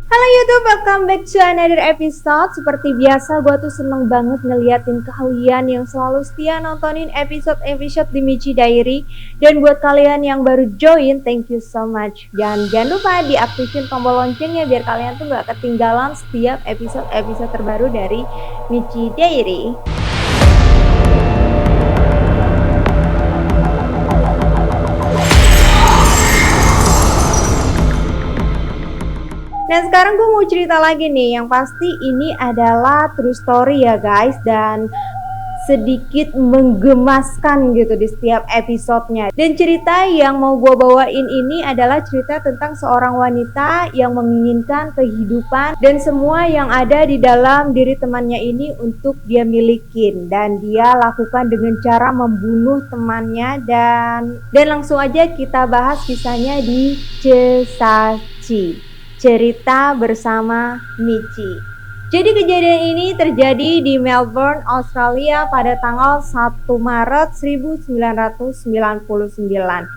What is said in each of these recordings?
Halo YouTube, welcome back to another episode. Seperti biasa, gue tuh seneng banget ngeliatin kalian yang selalu setia nontonin episode-episode di Michi Diary. Dan buat kalian yang baru join, thank you so much. Jangan lupa diaktifin tombol loncengnya biar kalian tuh gak ketinggalan setiap episode-episode terbaru dari Michi Diary. Nah sekarang gue mau cerita lagi nih, yang pasti ini adalah true story ya guys, dan sedikit menggemaskan gitu di setiap episodenya. Dan cerita yang mau gue bawain ini adalah cerita tentang seorang wanita yang menginginkan kehidupan dan semua yang ada di dalam diri temannya ini untuk dia milikin, dan dia lakukan dengan cara membunuh temannya. Dan langsung aja kita bahas kisahnya di Cesaci. Cerita bersama Michi. Jadi kejadian ini terjadi di Melbourne, Australia pada tanggal 1 Maret 1999.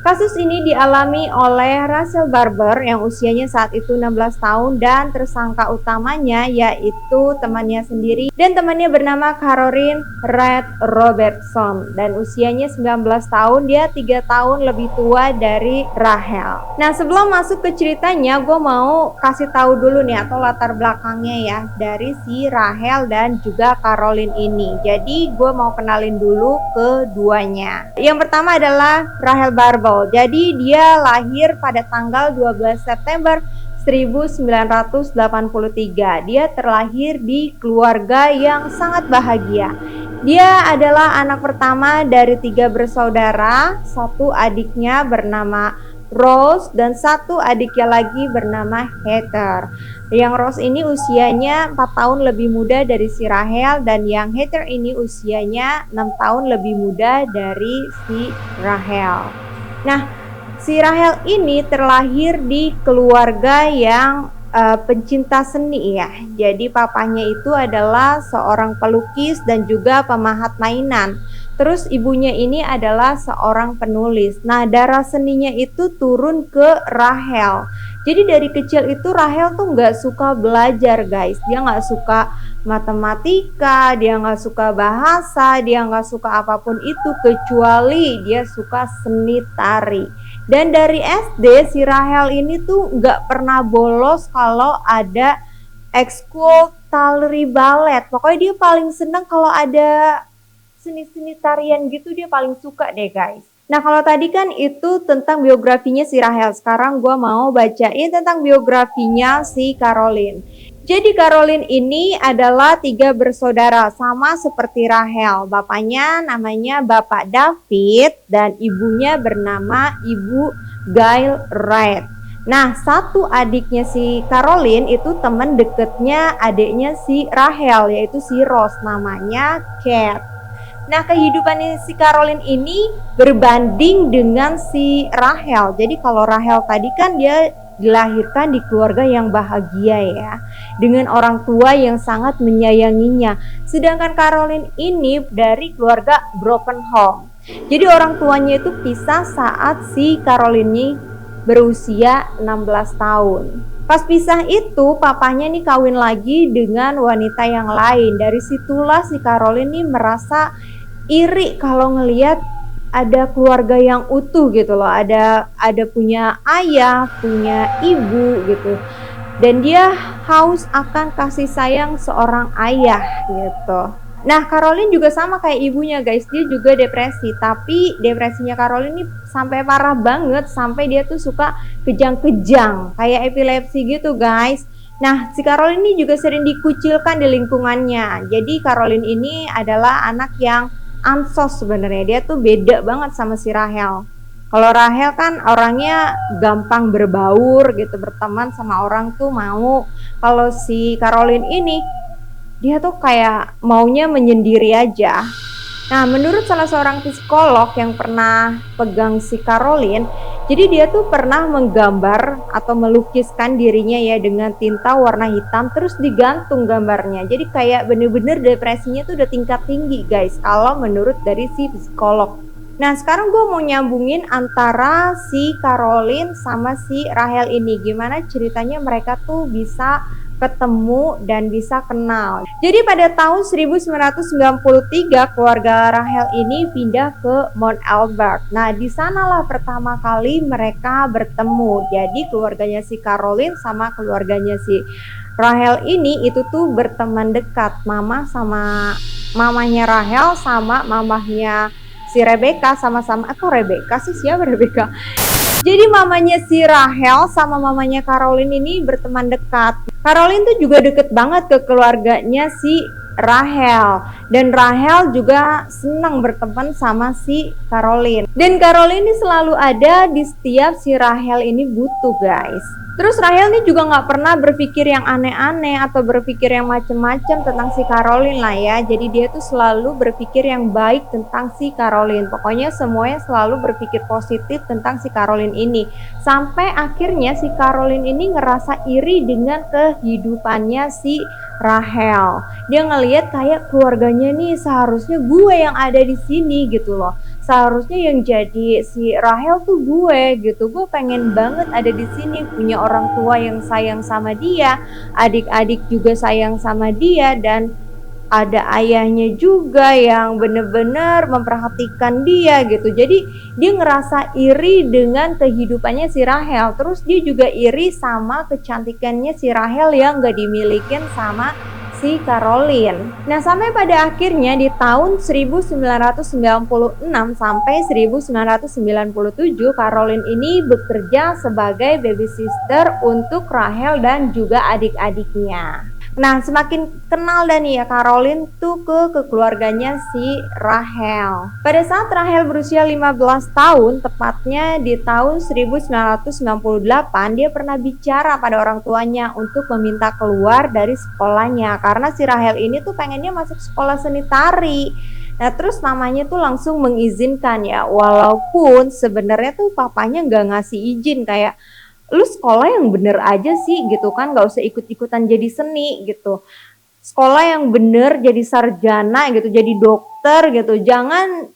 Kasus ini dialami oleh Russell Barber yang usianya saat itu 16 tahun dan tersangka utamanya yaitu temannya sendiri dan temannya bernama Caroline Red Robertson dan usianya 19 tahun, dia 3 tahun lebih tua dari Rahel. Nah sebelum masuk ke ceritanya, gue mau kasih tahu dulu nih atau latar belakangnya ya dari si Rahel dan juga Caroline ini. Jadi gue mau kenalin dulu keduanya. Yang pertama adalah Rahel Barbel. Jadi dia lahir pada tanggal 12 September 1983. Dia terlahir di keluarga yang sangat bahagia. Dia adalah anak pertama dari 3 bersaudara. Satu adiknya bernama Rose dan satu adiknya lagi bernama Heather. Yang Rose ini usianya 4 tahun lebih muda dari si Rahel, dan yang Heather ini usianya 6 tahun lebih muda dari si Rahel. Nah, si Rahel ini terlahir di keluarga yang pencinta seni ya. Jadi papanya itu adalah seorang pelukis dan juga pemahat mainan. Terus ibunya ini adalah seorang penulis. Nah, darah seninya itu turun ke Rahel. Jadi dari kecil itu Rahel tuh nggak suka belajar guys. Dia nggak suka matematika, dia nggak suka bahasa, dia nggak suka apapun itu kecuali dia suka seni tari. Dan dari SD si Rahel ini tuh nggak pernah bolos kalau ada ekskul tari balet. Pokoknya dia paling seneng kalau ada seni-seni tarian gitu, dia paling suka deh guys. Nah kalau tadi kan itu tentang biografinya si Rahel, sekarang gue mau bacain tentang biografinya si Caroline. Jadi Caroline ini adalah 3 bersaudara sama seperti Rahel. Bapaknya namanya Bapak David dan ibunya bernama Ibu Gail Wright. Nah, satu adiknya si Caroline itu teman deketnya adiknya si Rahel, yaitu si Rose, namanya Kate. Nah, kehidupan si Caroline ini berbanding dengan si Rahel. Jadi kalau Rahel tadi kan dia dilahirkan di keluarga yang bahagia ya, dengan orang tua yang sangat menyayanginya. Sedangkan Caroline ini dari keluarga broken home. Jadi orang tuanya itu pisah saat si Caroline ini berusia 16 tahun. Pas pisah itu papanya nih kawin lagi dengan wanita yang lain. Dari situlah si Caroline nih merasa iri kalau ngelihat ada keluarga yang utuh gitu loh, ada punya ayah, punya ibu gitu, dan dia haus akan kasih sayang seorang ayah gitu. Nah Caroline juga sama kayak ibunya guys, dia juga depresi, tapi depresinya Caroline ini sampai parah banget, sampai dia tuh suka kejang-kejang kayak epilepsi gitu guys. Nah si Caroline ini juga sering dikucilkan di lingkungannya. Jadi Caroline ini adalah anak yang ansos sebenarnya, dia tuh beda banget sama si Rahel. Kalau Rahel kan orangnya gampang berbaur gitu, berteman sama orang tuh mau. Kalau si Caroline ini dia tuh kayak maunya menyendiri aja. Nah menurut salah seorang psikolog yang pernah pegang si Caroline, jadi dia tuh pernah menggambar atau melukiskan dirinya ya dengan tinta warna hitam, terus digantung gambarnya. Jadi kayak bener-bener depresinya tuh udah tingkat tinggi guys, kalau menurut dari si psikolog. Nah, sekarang gue mau nyambungin antara si Caroline sama si Rahel ini. Gimana ceritanya mereka tuh bisa ketemu dan bisa kenal. Jadi pada tahun 1993 keluarga Rahel ini pindah ke Mount Albert. Nah, di sanalah pertama kali mereka bertemu. Jadi keluarganya si Caroline sama keluarganya si Rahel ini itu tuh berteman dekat. Mama sama mamanya Rahel sama mamahnya si Rebecca sama-sama, atau Rebecca sih, siapa Rebecca? Jadi mamanya si Rahel sama mamanya Caroline ini berteman dekat. Caroline tuh juga deket banget ke keluarganya si Rahel, dan Rahel juga senang berteman sama si Caroline. Dan Caroline ini selalu ada di setiap si Rahel ini butuh, guys. Terus Rahel ini juga nggak pernah berpikir yang aneh-aneh atau berpikir yang macem-macem tentang si Caroline lah ya. Jadi dia tuh selalu berpikir yang baik tentang si Caroline. Pokoknya semuanya selalu berpikir positif tentang si Caroline ini. Sampai akhirnya si Caroline ini ngerasa iri dengan kehidupannya si Rahel. Dia ngelihat kayak keluarganya nih, seharusnya gue yang ada di sini gitu loh. Seharusnya yang jadi si Rahel tuh gue gitu. Gue pengen banget ada di sini, punya orang tua yang sayang sama dia, adik-adik juga sayang sama dia, dan ada ayahnya juga yang bener-bener memperhatikan dia gitu. Jadi dia ngerasa iri dengan kehidupannya si Rahel. Terus dia juga iri sama kecantikannya si Rahel yang gak dimilikin sama si Caroline. Nah, sampai pada akhirnya di tahun 1996 sampai 1997 Caroline ini bekerja sebagai babysitter untuk Rahel dan juga adik-adiknya. Nah, semakin kenal dan ya Caroline tuh ke keluarganya si Rahel. Pada saat Rahel berusia 15 tahun, tepatnya di tahun 1998, dia pernah bicara pada orang tuanya untuk meminta keluar dari sekolahnya karena si Rahel ini tuh pengennya masuk sekolah seni tari. Nah, terus mamanya tuh langsung mengizinkan ya, walaupun sebenarnya tuh papanya nggak ngasih izin, kayak lu sekolah yang bener aja sih gitu kan, gak usah ikut-ikutan jadi seni gitu. Sekolah yang bener jadi sarjana gitu, jadi dokter gitu. Jangan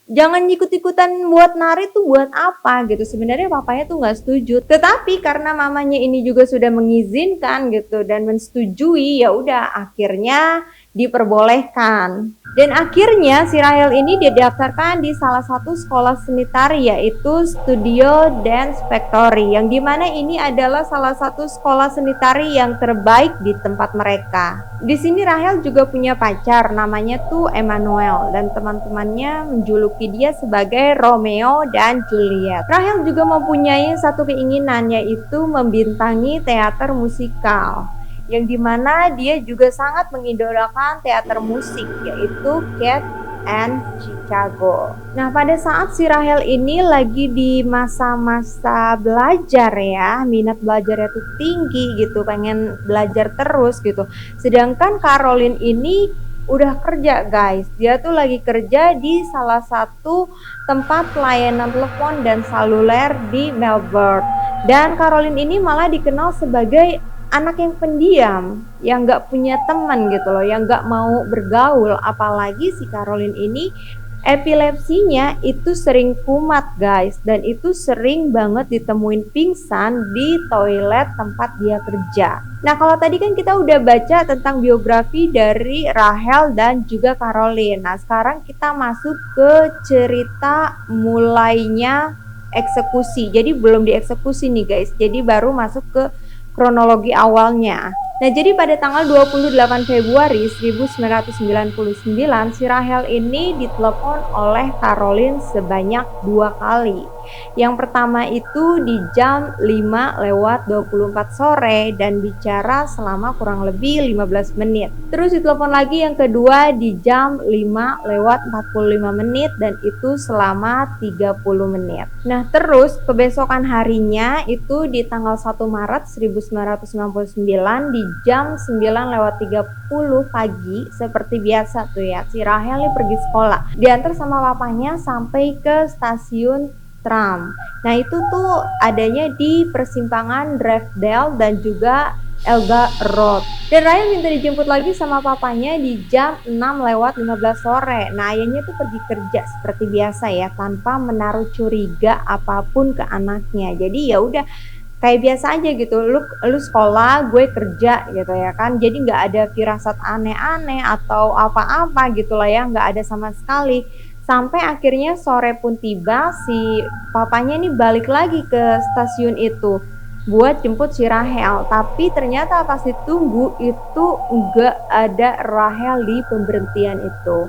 ikut-ikutan buat nari tuh buat apa gitu. Sebenarnya papanya tuh nggak setuju. Tetapi karena mamanya ini juga sudah mengizinkan gitu dan mensetujui, ya udah akhirnya diperbolehkan. Dan akhirnya si Rahel ini didaftarkan di salah satu sekolah seni tari, yaitu Studio Dance Factory, yang dimana ini adalah salah satu sekolah seni tari yang terbaik di tempat mereka. Di sini Rahel juga punya pacar, namanya tuh Emmanuel, dan teman-temannya menjuluki dia sebagai Romeo dan Juliet. Rahel juga mempunyai satu keinginan, yaitu membintangi teater musikal, yang dimana dia juga sangat mengidolakan teater musik, yaitu Cats and Chicago. Nah, pada saat si Rahel ini lagi di masa-masa belajar ya, minat belajarnya tuh tinggi gitu, pengen belajar terus gitu. Sedangkan Caroline ini udah kerja, guys. Dia tuh lagi kerja di salah satu tempat pelayanan telepon dan seluler di Melbourne. Dan Caroline ini malah dikenal sebagai anak yang pendiam, yang gak punya teman gitu loh, yang gak mau bergaul. Apalagi si Caroline ini epilepsinya itu sering kumat, guys, dan itu sering banget ditemuin pingsan di toilet tempat dia kerja. Nah, kalau tadi kan kita udah baca tentang biografi dari Rahel dan juga Caroline. Nah, sekarang kita masuk ke cerita mulainya eksekusi. Jadi belum dieksekusi nih, guys, jadi baru masuk ke kronologi awalnya. Nah, jadi pada tanggal 28 Februari 1999 si Rahel ini ditelepon oleh Caroline sebanyak 2 kali. Yang pertama itu di jam 5:24 sore dan bicara selama kurang lebih 15 menit. Terus ditelepon lagi yang kedua di jam 5:45 menit dan itu selama 30 menit. Nah, terus kebesokan harinya itu di tanggal 1 Maret 1999 di jam 9:30 pagi, seperti biasa tuh ya, si Rahel ini pergi sekolah, diantar sama papanya sampai ke stasiun tram. Nah, itu tuh adanya di persimpangan Dravedale dan juga Elga Road. Dan Rahel minta dijemput lagi sama papanya di jam 6:15 sore. Nah, ayahnya tuh pergi kerja seperti biasa ya, tanpa menaruh curiga apapun ke anaknya. Jadi ya udah kayak biasa aja gitu, lu sekolah, gue kerja gitu ya kan. Jadi nggak ada firasat aneh-aneh atau apa-apa gitu lah ya, nggak ada sama sekali. Sampai akhirnya sore pun tiba, si papanya ini balik lagi ke stasiun itu buat jemput si Rahel. Tapi ternyata pas ditunggu itu nggak ada Rahel di pemberhentian itu.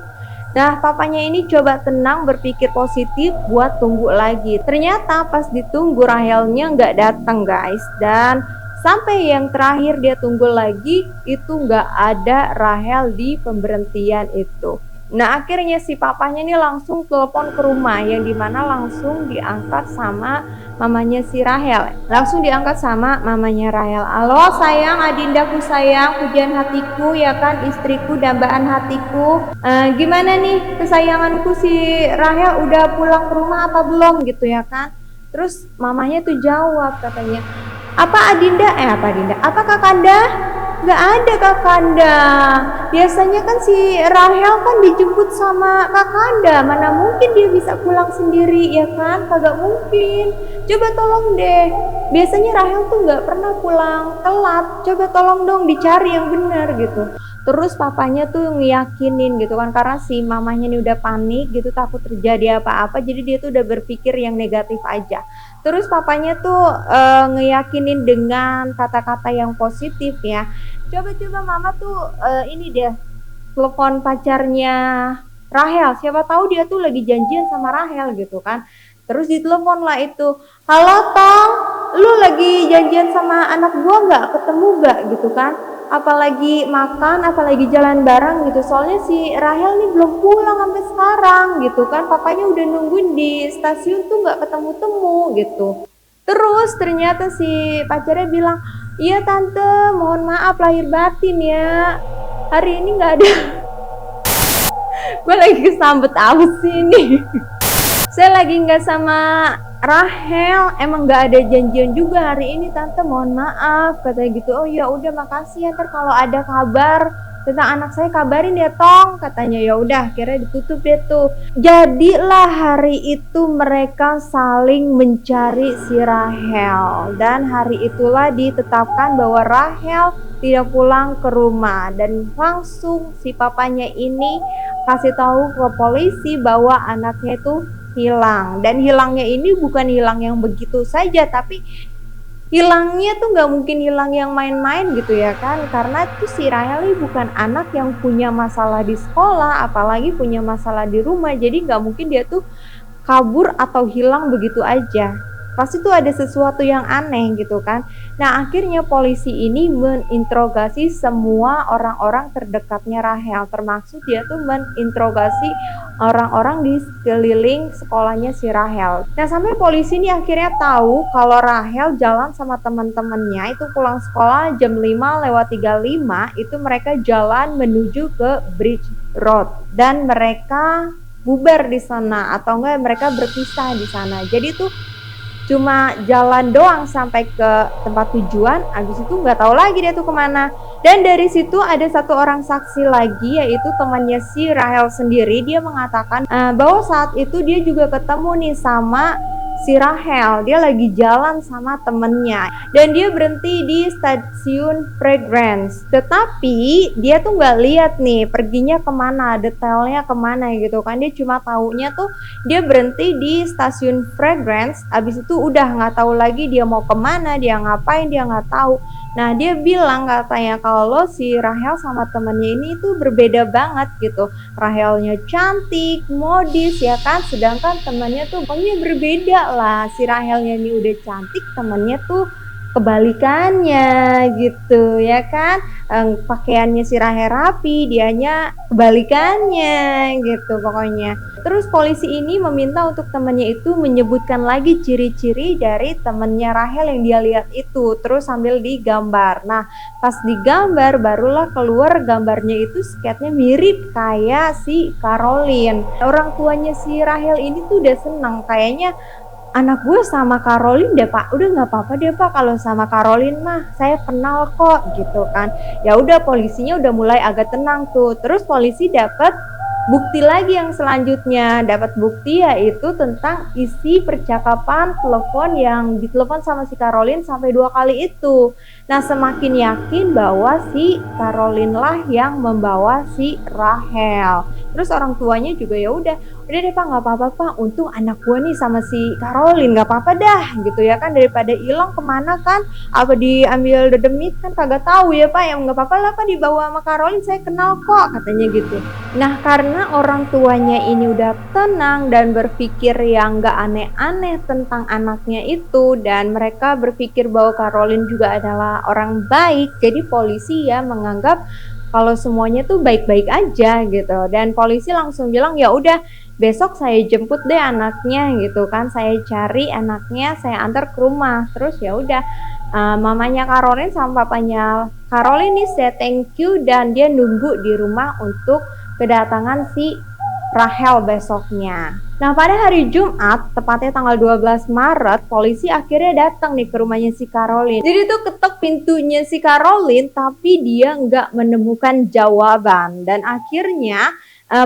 Nah, papanya ini coba tenang, berpikir positif buat tunggu lagi. Ternyata pas ditunggu Rahelnya nggak datang guys. Dan sampai yang terakhir dia tunggu lagi, itu nggak ada Rahel di pemberhentian itu. Nah, akhirnya si papanya ini langsung telepon ke rumah, yang dimana langsung diangkat sama mamanya si Rahel. Langsung diangkat sama mamanya Rahel. Halo sayang, adindaku sayang, pujian hatiku ya kan, istriku, dambaan hatiku. Gimana nih kesayanganku si Rahel, udah pulang ke rumah apa belum gitu ya kan. Terus mamanya tuh jawab katanya, apa Adinda? Apa Adinda? Apa Kakanda? Gak ada Kakanda. Biasanya kan si Rahel kan dijemput sama Kakanda. Mana mungkin dia bisa pulang sendiri ya kan? Kagak mungkin. Coba tolong deh. Biasanya Rahel tuh gak pernah pulang telat. Coba tolong dong dicari yang benar gitu. Terus papanya tuh ngeyakinin gitu kan, karena si mamanya ini udah panik gitu, takut terjadi apa-apa, jadi dia tuh udah berpikir yang negatif aja. Terus papanya tuh ngeyakinin dengan kata-kata yang positif ya. Coba-coba mama tuh ini deh, telepon pacarnya Rahel, siapa tahu dia tuh lagi janjian sama Rahel gitu kan. Terus ditelepon lah itu, halo Tong, lu lagi janjian sama anak gua nggak, ketemu nggak gitu kan. Apalagi makan, apalagi jalan bareng gitu, soalnya si Rahel nih belum pulang sampai sekarang gitu kan, papanya udah nungguin di stasiun tuh nggak ketemu-temu gitu. Terus ternyata si pacarnya bilang, iya tante, mohon maaf lahir batin ya, hari ini nggak ada. Gue lagi kesambet aus sini. Saya lagi nggak sama Rahel, emang nggak ada janjian juga hari ini tante, mohon maaf katanya gitu. Oh ya udah makasih ya, ntar kalau ada kabar tentang anak saya kabarin ya Tong katanya. Ya udah akhirnya ditutup deh tuh. Jadilah hari itu mereka saling mencari si Rahel, dan hari itulah ditetapkan bahwa Rahel tidak pulang ke rumah, dan langsung si papanya ini kasih tahu ke polisi bahwa anaknya itu hilang. Dan hilangnya ini bukan hilang yang begitu saja, tapi hilangnya tuh nggak mungkin hilang yang main-main gitu ya kan, karena tuh si Rahel ini bukan anak yang punya masalah di sekolah, apalagi punya masalah di rumah. Jadi nggak mungkin dia tuh kabur atau hilang begitu aja, pasti tuh ada sesuatu yang aneh gitu kan. Nah akhirnya polisi ini menginterogasi semua orang-orang terdekatnya Rahel, termasuk dia tuh menginterogasi orang-orang di sekeliling sekolahnya si Rahel. Nah sampai polisi ini akhirnya tahu kalau Rahel jalan sama teman-temannya itu pulang sekolah jam 5:35, itu mereka jalan menuju ke Bridge Road, dan mereka bubar di sana, atau enggak mereka berpisah di sana. Jadi tuh cuma jalan doang sampai ke tempat tujuan, habis itu nggak tahu lagi dia tuh kemana. Dan dari situ ada satu orang saksi lagi, yaitu temannya si Rahel sendiri. Dia mengatakan bahwa saat itu dia juga ketemu nih sama si Rahel, dia lagi jalan sama temennya, dan dia berhenti di stasiun Fragrance. Tetapi dia tuh nggak lihat nih perginya kemana, detailnya kemana gitu kan. Dia cuma taunya tuh dia berhenti di stasiun Fragrance, abis itu udah nggak tahu lagi dia mau kemana, dia ngapain, dia nggak tahu. Nah dia bilang katanya kalau si Rahel sama temennya ini tuh berbeda banget gitu. Rahelnya cantik, modis ya kan, sedangkan temennya tuh pokoknya berbeda lah. Si Rahelnya ini udah cantik, temennya tuh kebalikannya gitu ya kan. Pakaiannya si Rahel rapi, dianya kebalikannya gitu pokoknya. Terus polisi ini meminta untuk temannya itu menyebutkan lagi ciri-ciri dari temennya Rahel yang dia lihat itu, terus sambil digambar. Nah pas digambar barulah keluar gambarnya itu sketnya mirip kayak si Caroline. Orang tuanya si Rahel ini tuh udah senang, kayaknya anak gue sama Caroline deh Pak, udah nggak apa-apa deh Pak kalau sama Caroline mah saya kenal kok gitu kan. Ya udah polisinya udah mulai agak tenang tuh. Terus polisi dapat bukti lagi yang selanjutnya, dapat bukti yaitu tentang isi percakapan telepon yang ditelepon sama si Caroline sampai 2 kali itu. Nah semakin yakin bahwa si Caroline lah yang membawa si Rahel. Terus orang tuanya juga ya udah deh Pak nggak apa-apa Pak, untung anak gue nih sama si Caroline, nggak apa-apa dah gitu ya kan, daripada hilang kemana kan, apa diambil dedemit kan kagak tahu ya Pak, yang nggak apa-apa lah Pak dibawa sama Caroline, saya kenal kok katanya gitu. Nah karena orang tuanya ini udah tenang dan berpikir yang nggak aneh-aneh tentang anaknya itu, dan mereka berpikir bahwa Caroline juga adalah orang baik, jadi polisi ya menganggap kalau semuanya tuh baik-baik aja gitu. Dan polisi langsung bilang ya udah besok saya jemput deh anaknya gitu kan, saya cari anaknya, saya antar ke rumah. Terus ya udah mamanya Caroline sama papanya Caroline nih say thank you dan dia nunggu di rumah untuk kedatangan si Rahel besoknya. Nah pada hari Jumat, tepatnya tanggal 12 Maret, polisi akhirnya datang nih ke rumahnya si Caroline. Jadi tuh ketok pintunya si Caroline, tapi dia nggak menemukan jawaban. Dan akhirnya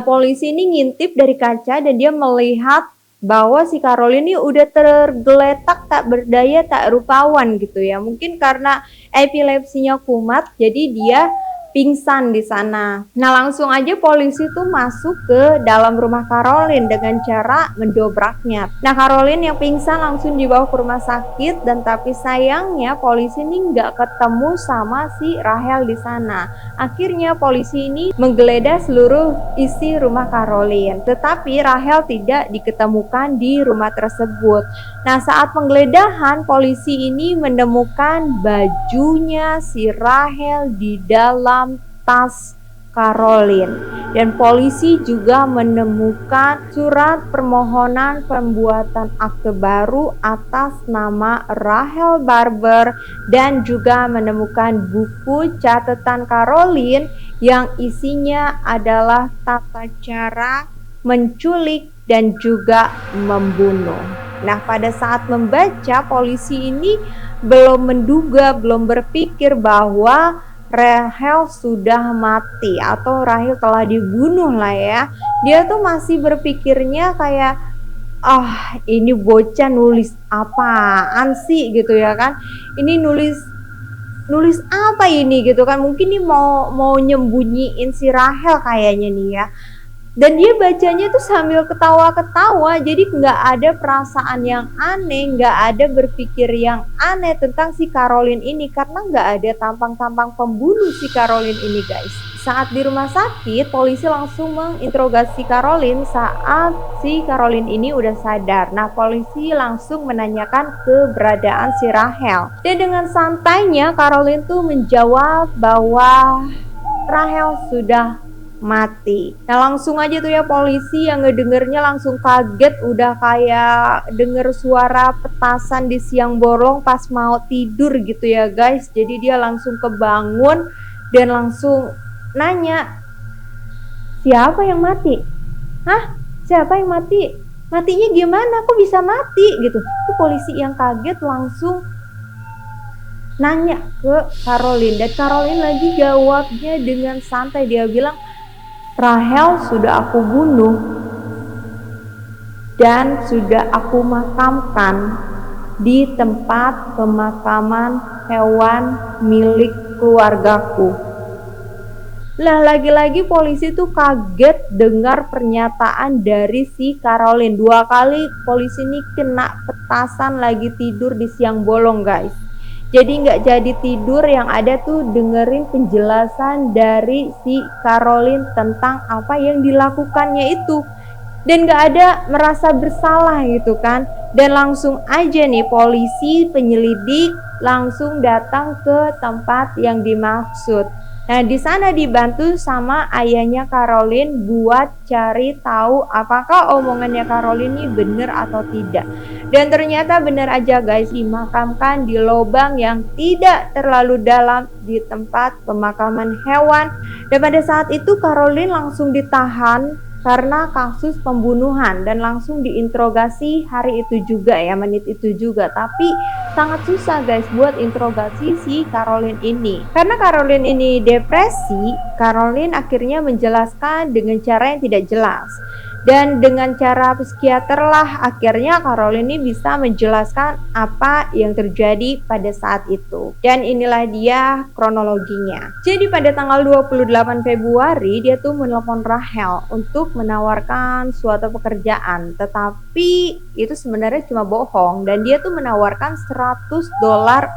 polisi ini ngintip dari kaca dan dia melihat bahwa si Caroline ini udah tergeletak tak berdaya tak rupawan gitu ya. Mungkin karena epilepsinya kumat, jadi dia pingsan di sana. Nah langsung aja polisi tuh masuk ke dalam rumah Caroline dengan cara mendobraknya. Nah Caroline yang pingsan langsung dibawa ke rumah sakit, dan tapi sayangnya polisi ini nggak ketemu sama si Rahel di sana. Akhirnya polisi ini menggeledah seluruh isi rumah Caroline, tetapi Rahel tidak diketemukan di rumah tersebut. Nah saat penggeledahan polisi ini menemukan bajunya si Rahel di dalam tas Caroline, dan polisi juga menemukan surat permohonan pembuatan akte baru atas nama Rahel Barber, dan juga menemukan buku catatan Caroline yang isinya adalah tata cara menculik dan juga membunuh. Nah pada saat membaca, polisi ini belum menduga, belum berpikir bahwa Rahel sudah mati atau Rahel telah dibunuh lah ya. Dia tuh masih berpikirnya kayak ini bocah nulis apaan sih gitu ya kan. Ini nulis apa ini gitu kan, mungkin nih mau nyembunyiin si Rahel kayaknya nih ya. Dan dia bacanya tuh sambil ketawa-ketawa, jadi nggak ada perasaan yang aneh, nggak ada berpikir yang aneh tentang si Caroline ini, karena nggak ada tampang-tampang pembunuh si Caroline ini guys. Saat di rumah sakit, polisi langsung menginterogasi Caroline saat si Caroline ini udah sadar. Nah polisi langsung menanyakan keberadaan si Rahel, dan dengan santainya Caroline tuh menjawab bahwa Rahel sudah mati. Nah langsung aja tuh ya polisi yang ngedengernya langsung kaget, udah kayak denger suara petasan di siang bolong pas mau tidur gitu ya guys. Jadi dia langsung kebangun dan langsung nanya, siapa yang mati? Hah? Siapa yang mati? Matinya gimana? Kok bisa mati? Gitu. Tuh polisi yang kaget langsung nanya ke Caroline, dan Caroline lagi jawabnya dengan santai. Dia bilang, Rahel sudah aku bunuh dan sudah aku makamkan di tempat pemakaman hewan milik keluargaku. Lah lagi-lagi polisi tuh kaget dengar pernyataan dari si Caroline. 2 kali polisi ini kena petasan lagi tidur di siang bolong guys. Jadi nggak jadi tidur, yang ada tuh dengerin penjelasan dari si Caroline tentang apa yang dilakukannya itu. Dan nggak ada merasa bersalah gitu kan. Dan langsung aja nih polisi penyelidik langsung datang ke tempat yang dimaksud. Nah di sana dibantu sama ayahnya Caroline buat cari tahu apakah omongannya Caroline ini benar atau tidak. Dan ternyata benar aja guys, dimakamkan di lubang yang tidak terlalu dalam di tempat pemakaman hewan. Dan pada saat itu Caroline langsung ditahan karena kasus pembunuhan dan langsung diinterogasi hari itu juga ya, menit itu juga. Tapi sangat susah guys buat interogasi si Caroline ini. Karena Caroline ini depresi, Caroline akhirnya menjelaskan dengan cara yang tidak jelas. Dan dengan cara psikiater lah akhirnya Caroline ini bisa menjelaskan apa yang terjadi pada saat itu. Dan inilah dia kronologinya. Jadi pada tanggal 28 Februari dia tuh menelpon Rahel untuk menawarkan suatu pekerjaan. Tetapi itu sebenarnya cuma bohong dan dia tuh menawarkan $100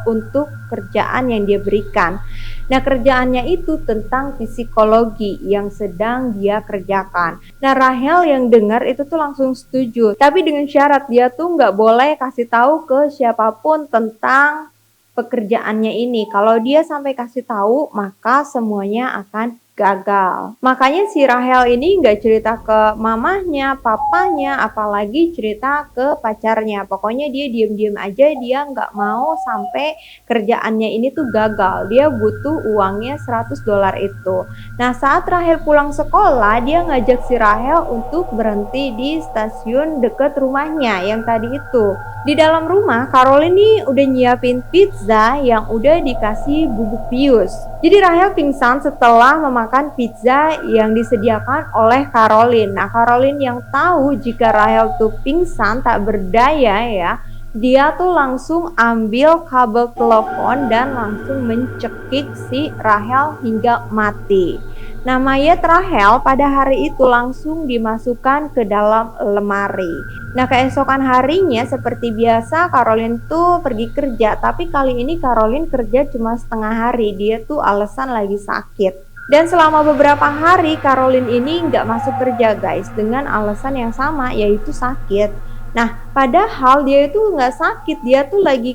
untuk kerjaan yang dia berikan. Nah, kerjaannya itu tentang psikologi yang sedang dia kerjakan. Nah, Rahel yang dengar itu tuh langsung setuju. Tapi dengan syarat dia tuh nggak boleh kasih tahu ke siapapun tentang pekerjaannya ini. Kalau dia sampai kasih tahu, maka semuanya akan gagal. Makanya si Rahel ini nggak cerita ke mamahnya, papanya, apalagi cerita ke pacarnya. Pokoknya dia diem-diem aja, dia nggak mau sampai kerjaannya ini tuh gagal. Dia butuh uangnya $100 itu. Nah, saat Rahel pulang sekolah, dia ngajak si Rahel untuk berhenti di stasiun deket rumahnya yang tadi itu. Di dalam rumah, Caroline ini udah nyiapin pizza yang udah dikasih bubuk bius. Jadi Rahel pingsan setelah memakan pizza yang disediakan oleh Caroline. Nah, Caroline yang tahu jika Rahel tuh pingsan tak berdaya ya, dia tuh langsung ambil kabel telepon dan langsung mencekik si Rahel hingga mati. Nah, mayat Rahel pada hari itu langsung dimasukkan ke dalam lemari. Nah, keesokan harinya seperti biasa Caroline tuh pergi kerja, tapi kali ini Caroline kerja cuma setengah hari, dia tuh alasan lagi sakit. Dan selama beberapa hari Caroline ini nggak masuk kerja guys, dengan alasan yang sama yaitu sakit. Nah, padahal dia itu nggak sakit, dia tuh lagi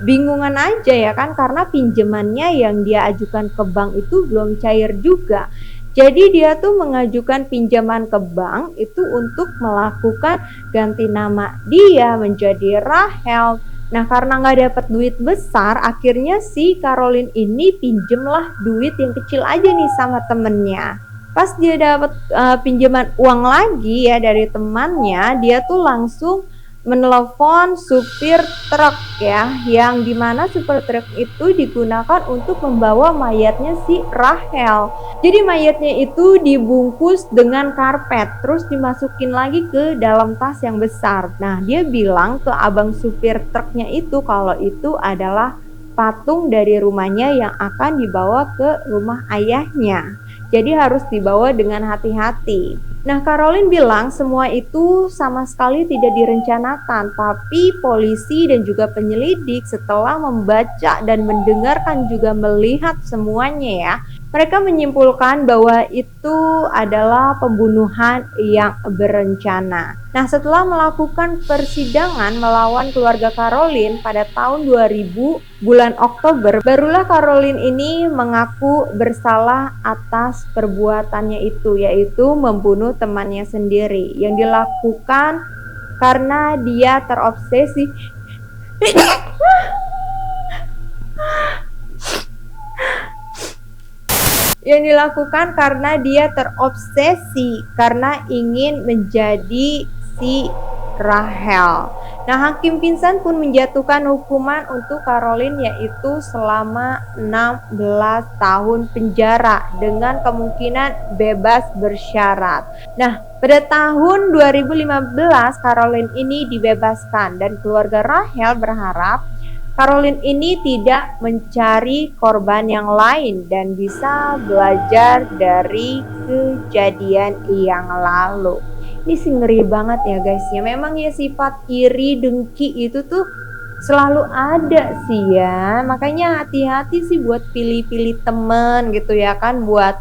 bingungan aja ya kan, karena pinjamannya yang dia ajukan ke bank itu belum cair juga. Jadi dia tuh mengajukan pinjaman ke bank itu untuk melakukan ganti nama dia menjadi Rahel. Nah, karena nggak dapat duit besar, akhirnya si Caroline ini pinjemlah duit yang kecil aja nih sama temennya. Pas dia dapat pinjaman uang lagi ya dari temannya, dia tuh langsung menelepon supir truk ya, yang dimana supir truk itu digunakan untuk membawa mayatnya si Rahel. Jadi mayatnya itu dibungkus dengan karpet, terus dimasukin lagi ke dalam tas yang besar. Nah, dia bilang ke abang supir truknya itu kalau itu adalah patung dari rumahnya yang akan dibawa ke rumah ayahnya. Jadi harus dibawa dengan hati-hati. Nah, Caroline bilang semua itu sama sekali tidak direncanakan, tapi polisi dan juga penyelidik setelah membaca dan mendengarkan juga melihat semuanya ya, mereka menyimpulkan bahwa itu adalah pembunuhan yang berencana. Nah, setelah melakukan persidangan melawan keluarga Caroline pada tahun 2000 bulan Oktober, barulah Caroline ini mengaku bersalah atas perbuatannya itu, yaitu membunuh temannya sendiri yang dilakukan karena dia terobsesi karena ingin menjadi si Rahel. Nah, Hakim Vincent pun menjatuhkan hukuman untuk Caroline yaitu selama 16 tahun penjara dengan kemungkinan bebas bersyarat. Nah, pada tahun 2015 Caroline ini dibebaskan dan keluarga Rahel berharap Caroline ini tidak mencari korban yang lain dan bisa belajar dari kejadian yang lalu. Ini sih ngeri banget ya guys ya. Memang ya sifat iri dengki itu tuh selalu ada sih ya. Makanya hati-hati sih buat pilih-pilih temen gitu ya kan, buat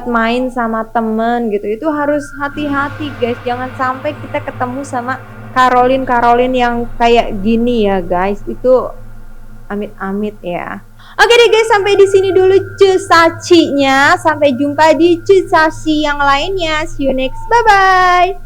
main sama temen gitu. Itu harus hati-hati guys. Jangan sampai kita ketemu sama Caroline yang kayak gini ya guys. Itu amit-amit ya. Oke deh guys, sampai di sini dulu cusacinya. Sampai jumpa di cusaci yang lainnya. See you next. Bye bye.